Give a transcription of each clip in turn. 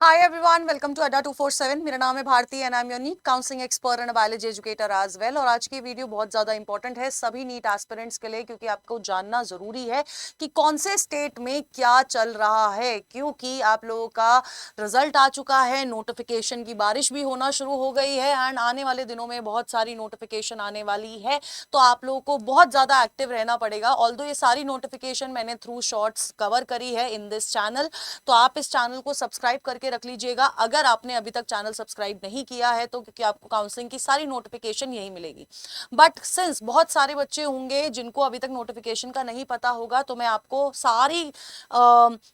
Hi everyone, welcome to अड्डा 247। मेरा नाम है Bharti and I am your NEET counselling expert and biology educator as well. और आज की वीडियो बहुत ज़्यादा इंपॉर्टेंट है सभी नीट एस्पिरेंट्स के लिए, क्योंकि आपको जानना ज़रूरी है कि कौन से स्टेट में क्या चल रहा है, क्योंकि आप लोगों का रिजल्ट आ चुका है, नोटिफिकेशन की बारिश भी होना शुरू हो गई है एंड आने वाले दिनों में बहुत सारी नोटिफिकेशन आने वाली है। तो आप लोगों को बहुत ज़्यादा एक्टिव रहना पड़ेगा। ऑल्दो ये सारी नोटिफिकेशन मैंने थ्रू शॉर्ट्स कवर करी है इन दिस चैनल, तो आप इस चैनल को सब्सक्राइब करके रख लीजिएगा अगर आपने अभी तक चैनल सब्सक्राइब नहीं किया है तो, क्योंकि आपको काउंसलिंग की सारी नोटिफिकेशन यही मिलेगी। बट सिंस बहुत सारे बच्चे होंगे जिनको अभी तक नोटिफिकेशन का नहीं पता होगा, तो मैं आपको सारी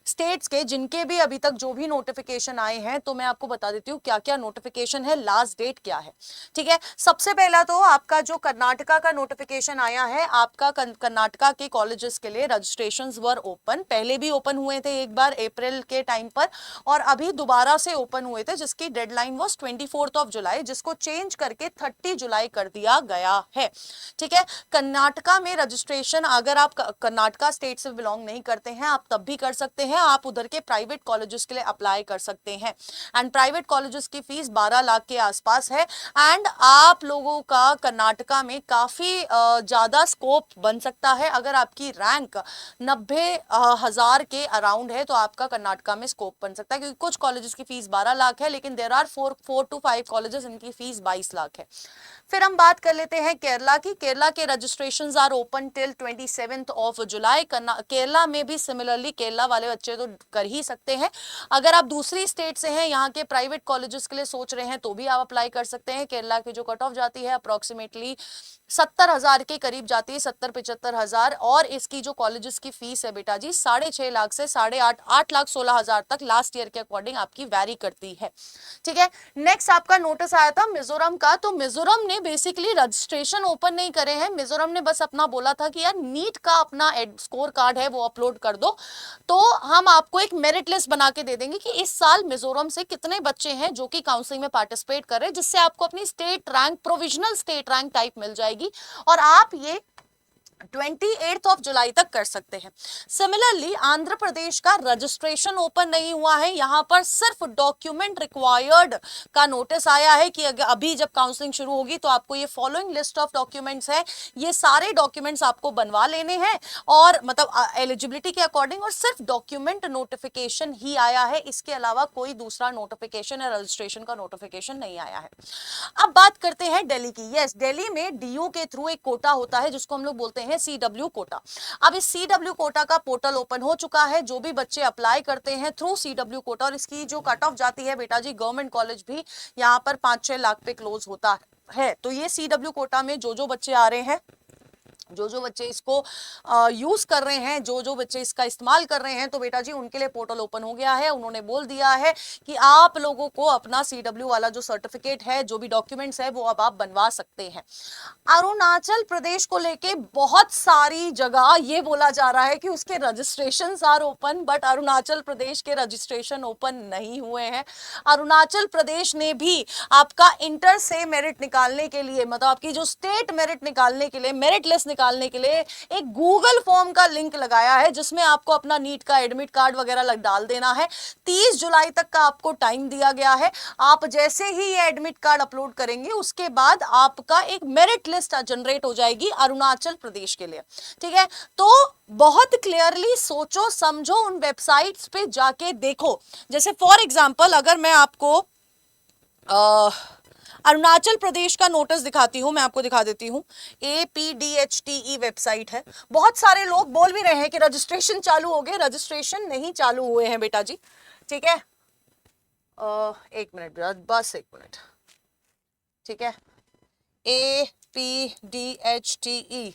स्टेट्स के जिनके भी अभी तक जो भी नोटिफिकेशन आए हैं तो मैं आपको बता देती हूँ क्या क्या नोटिफिकेशन है, लास्ट डेट क्या है। ठीक है, सबसे पहला तो आपका जो कर्नाटका का नोटिफिकेशन आया है, आपका कर्नाटका के कॉलेजेस के लिए रजिस्ट्रेशंस वर ओपन, पहले भी ओपन हुए थे एक बार अप्रैल के टाइम पर और अभी दोबारा से ओपन हुए थे, जिसकी डेडलाइन वाज 24 ऑफ जुलाई, जिसको चेंज करके 30 जुलाई कर दिया गया है। ठीक है, कर्नाटका में रजिस्ट्रेशन अगर आप कर्नाटका स्टेट से बिलोंग नहीं करते हैं आप तब भी कर सकते हैं, आप उधर के प्राइवेट कॉलेजेस के लिए अप्लाई कर सकते हैं एंड प्राइवेट कॉलेजेस की फीस 12 लाख के आसपास है एंड आप लोगों का कर्नाटका में काफी ज्यादा स्कोप बन सकता है। अगर आपकी रैंक 90,000 के अराउंड है तो आपका कर्नाटका में स्कोप बन सकता है, क्योंकि कुछ कॉलेजेस की फीस 12 लाख है लेकिन देयर आर 4 to 5 कॉलेजेस इनकी फीस 22 लाख है। फिर हम बात कर लेते हैं केरला की। केरला के registrations are open till 27 of July. Kerala में भी सिमिलरली केरला वाले बच्चे तो कर ही सकते हैं। अगर आप दूसरी स्टेट से हैं, यहाँ के प्राइवेट कॉलेजेस के लिए सोच रहे हैं तो भी आप अप्लाई कर सकते हैं। केरला की जो कट ऑफ जाती है अप्रोक्सीमेटली 70,000 के करीब जाती है, 70-75,000। और इसकी जो कॉलेजेस की फीस है बेटा जी 6.5 लाख से 8.16 लाख तक लास्ट ईयर के अकॉर्डिंग आपकी वैरी करती है। ठीक है, नेक्स्ट आपका नोटिस आया था मिजोरम का। तो मिजोरम ने बेसिकली रजिस्ट्रेशन ओपन नहीं करे हैं, मिजोरम ने बस अपना बोला था कि यार नीट का अपना स्कोर कार्ड है वो अपलोड कर दो, तो हम आपको एक मेरिट लिस्ट बना के दे देंगे कि इस साल मिजोरम से कितने बच्चे हैं जो कि काउंसलिंग में पार्टिसिपेट कर रहे हैं, जिससे आपको अपनी state rank, provisional state rank type मिल जाएगी और आप ये 28 ऑफ जुलाई तक कर सकते हैं। सिमिलरली आंध्र प्रदेश का रजिस्ट्रेशन ओपन नहीं हुआ है, यहां पर सिर्फ डॉक्यूमेंट रिक्वायर्ड का नोटिस आया है कि अभी जब काउंसलिंग शुरू होगी तो आपको ये फॉलोइंग लिस्ट ऑफ डॉक्यूमेंट्स है, ये सारे डॉक्यूमेंट्स आपको बनवा लेने हैं और मतलब एलिजिबिलिटी के अकॉर्डिंग, और सिर्फ डॉक्यूमेंट नोटिफिकेशन ही आया है, इसके अलावा कोई दूसरा नोटिफिकेशन या रजिस्ट्रेशन का नोटिफिकेशन नहीं आया है। अब बात करते हैं दिल्ली की। यस, दिल्ली में डीयू के थ्रू एक कोटा होता है जिसको हम लोग बोलते हैं सीडब्ल्यू कोटा। अब इस सीडब्ल्यू कोटा का पोर्टल ओपन हो चुका है, जो भी बच्चे अप्लाई करते हैं थ्रू सीडब्ल्यू कोटा, और इसकी जो कट ऑफ जाती है बेटा जी, गवर्नमेंट कॉलेज भी यहाँ पर 5-6 लाख पे क्लोज होता है। तो ये सीडब्ल्यू कोटा में जो बच्चे आ रहे हैं, जो बच्चे इसको यूज कर रहे हैं, जो बच्चे इसका इस्तेमाल कर रहे हैं, तो बेटा जी उनके लिए पोर्टल ओपन हो गया है। उन्होंने बोल दिया है कि आप लोगों को अपना सीडब्ल्यू वाला जो सर्टिफिकेट है, जो भी डॉक्यूमेंट्स है, वो अब आप बनवा सकते हैं। अरुणाचल प्रदेश को लेके बहुत सारी जगह ये बोला जा रहा है कि उसके registrations are open, but Arunachal Pradesh के रजिस्ट्रेशन ओपन नहीं हुए हैं। अरुणाचल प्रदेश ने भी आपका इंटर से मेरिट निकालने के लिए, मतलब आपकी जो स्टेट मेरिट निकालने के लिए, मेरिट लिस्ट निकालने के लिए एक गूगल फॉर्म का लिंक लगाया है, जिसमें आपको अपना नीट का एडमिट कार्ड वगैरह डाल देना है। 30 जुलाई तक का आपको टाइम दिया गया है। आप जैसे ही ये एडमिट कार्ड अपलोड करेंगे उसके बाद आपका एक मेरिट लिस्ट जनरेट हो जाएगी अरुणाचल प्रदेश के लिए। ठीक है, तो बहुत क्लियरली सोचो समझो, उन वेबसाइट्स पे जाके देखो। जैसे फॉर एग्जांपल अगर मैं आपको अरुणाचल प्रदेश का नोटिस दिखाती हूं, मैं आपको दिखा देती हूं। APDHTE वेबसाइट है। बहुत सारे लोग बोल भी रहे हैं कि रजिस्ट्रेशन चालू हो गए, रजिस्ट्रेशन नहीं चालू हुए हैं बेटा जी। ठीक है, एक मिनट, बस एक मिनट। ठीक है, APDHTE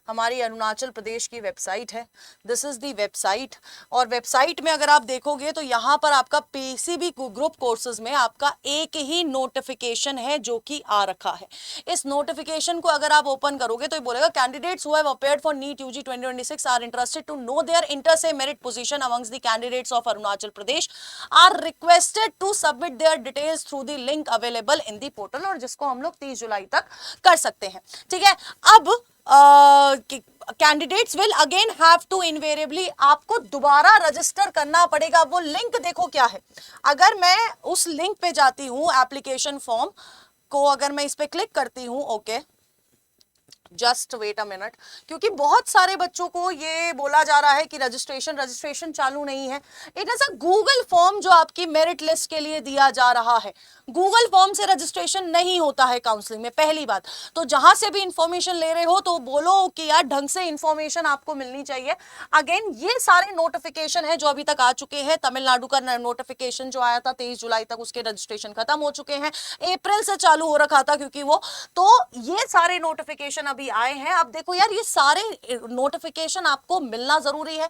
हमारी अरुणाचल प्रदेश की वेबसाइट है। दिस इज दी वेबसाइट, और वेबसाइट में अगर आप देखोगे तो यहाँ पर आपका PCB ग्रुप कोर्सेज में आपका एक ही नोटिफिकेशन है जो कि आ रखा है। इस नोटिफिकेशन को अगर आप ओपन करोगे तो ये बोलेगा candidates who have appeared for NEET UG 2026 are interested to know their inter se merit position amongst the candidates of Arunachal Pradesh are requested to submit their details through the link available in the portal, और जिसको हम लोग 30 जुलाई तक कर सकते हैं। ठीक है, अब candidates will again have to invariably, आपको दोबारा रजिस्टर करना पड़ेगा। वो लिंक देखो क्या है, अगर मैं उस लिंक पे जाती हूँ, एप्लीकेशन फॉर्म को अगर मैं इस पे क्लिक करती हूँ, okay just wait a minute, क्योंकि बहुत सारे बच्चों को ये बोला जा रहा है कि रजिस्ट्रेशन चालू नहीं है। It is a Google form जो आपकी मेरिट लिस्ट के लिए दिया जा रहा है। गूगल फॉर्म से रजिस्ट्रेशन नहीं होता है काउंसलिंग में, पहली बात। तो जहां से भी इंफॉर्मेशन ले रहे हो तो बोलो कि यार ढंग से इंफॉर्मेशन आपको मिलनी चाहिए। अगेन ये सारे नोटिफिकेशन है जो अभी तक आ चुके हैं। तमिलनाडु का नोटिफिकेशन जो आया था 23 जुलाई तक, उसके रजिस्ट्रेशन खत्म हो चुके हैं। अप्रैल से चालू हो रखा था क्योंकि वो, तो ये सारे नोटिफिकेशन अभी आए हैं। अब देखो यार, ये सारे नोटिफिकेशन आपको मिलना जरूरी है,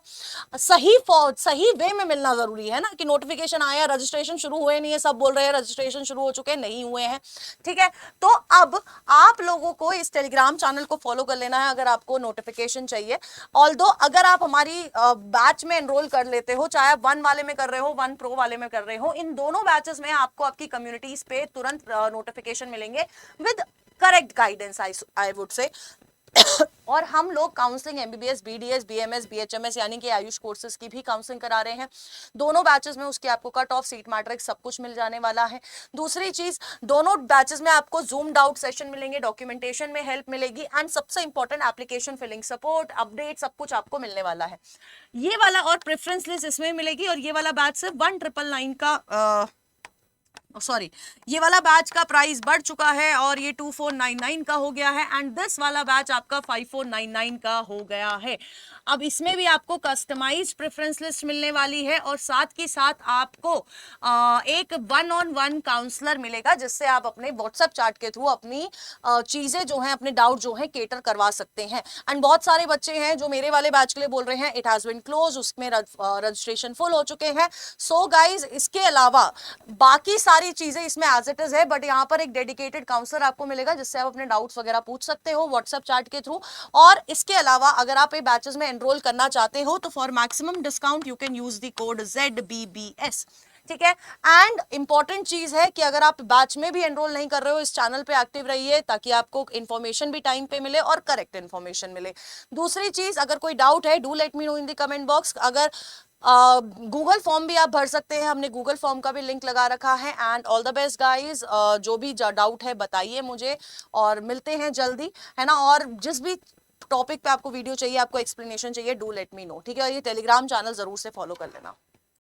सही वे में मिलना जरूरी है ना, कि नोटिफिकेशन आया, रजिस्ट्रेशन शुरू हुए नहीं है, सब बोल रहे हैं रजिस्ट्रेशन शुरू हो चुके हैं, नहीं हुए हैं। ठीक है, तो अब आप लोगों को इस टेलीग्राम चैनल को फॉलो कर लेना है अगर आपको नोटिफिकेशन चाहिए। ऑल्दो अगर आप हमारी बैच में एनरोल कर लेते हो, चाहे आप 1 वाले में कर रहे हो, 1 प्रो वाले में कर रहे हो, इन दोनों बैचेस में आपको आपकी कम्युनिटीज पे तुरंत नोटिफिकेशन मिलेंगे with correct guidance, I would say. और हम लोग counselling MBBS, BDS, BMS, BHMS यानी कि आयुष कोर्सेज की भी काउंसलिंग करा रहे हैं दोनों बैचेस में। उसकी आपको कट ऑफ, सीट मैट्रिक्स सब कुछ मिल जाने वाला है। दूसरी चीज, दोनों बैचेस में आपको जूम डाउट सेशन मिलेंगे, डॉक्यूमेंटेशन में हेल्प मिलेगी, एंड सबसे important application filling support, update सब कुछ आपको मिलने वाला है। ये वाला और प्रेफरेंस लिस्ट इसमें मिलेगी। और ये वाला बैच सिर्फ 1999 का सॉरी, ये वाला बैच का प्राइस बढ़ चुका है और ये 2499 का हो गया है, एंड दिस वाला बैच आपका 5499 का हो गया है। अब इसमें भी आपको कस्टमाइज्ड प्रेफरेंस लिस्ट मिलने वाली है और साथ के साथ आपको एक 1-on-1 काउंसलर मिलेगा, जिससे आप अपने व्हाट्सएप चैट के थ्रू अपनी चीजें जो हैं, अपने डाउट जो है केटर करवा सकते हैं। एंड बहुत सारे बच्चे हैं जो मेरे वाले बैच के लिए बोल रहे हैं इट हैज बीन क्लोज, उसमें रजिस्ट्रेशन फुल हो चुके हैं। सो गाइज, इसके अलावा बाकी सारी चीजें इसमें एज इट इज है, बट यहाँ पर एक डेडिकेटेड काउंसलर आपको मिलेगा जिससे आप अपने डाउट्स वगैरह पूछ सकते हो व्हाट्सएप चैट के थ्रू। और इसके अलावा अगर आप ये बैचेस में एनरोल करना चाहते हो तो for maximum discount you can use the code ZBBS। ठीक है, एंड इंपॉर्टेंट चीज है कि अगर आप बैच में भी एनरोल नहीं कर रहे हो, इस चैनल पे एक्टिव रहिए ताकि आपको इन्फॉर्मेशन भी टाइम पे मिले और करेक्ट इन्फॉर्मेशन मिले। दूसरी चीज, अगर कोई डाउट है do let me know in the comment box. अगर गूगल फॉर्म भी आप भर सकते हैं, हमने गूगल फॉर्म का भी लिंक लगा रखा है। And all the best guys, जो भी डाउट है बताइए मुझे और मिलते हैं जल्दी, है ना। और जिस भी टॉपिक पे आपको वीडियो चाहिए, आपको एक्सप्लेनेशन चाहिए, डू लेट मी नो। ठीक है, और ये टेलीग्राम चैनल जरूर से फॉलो कर लेना।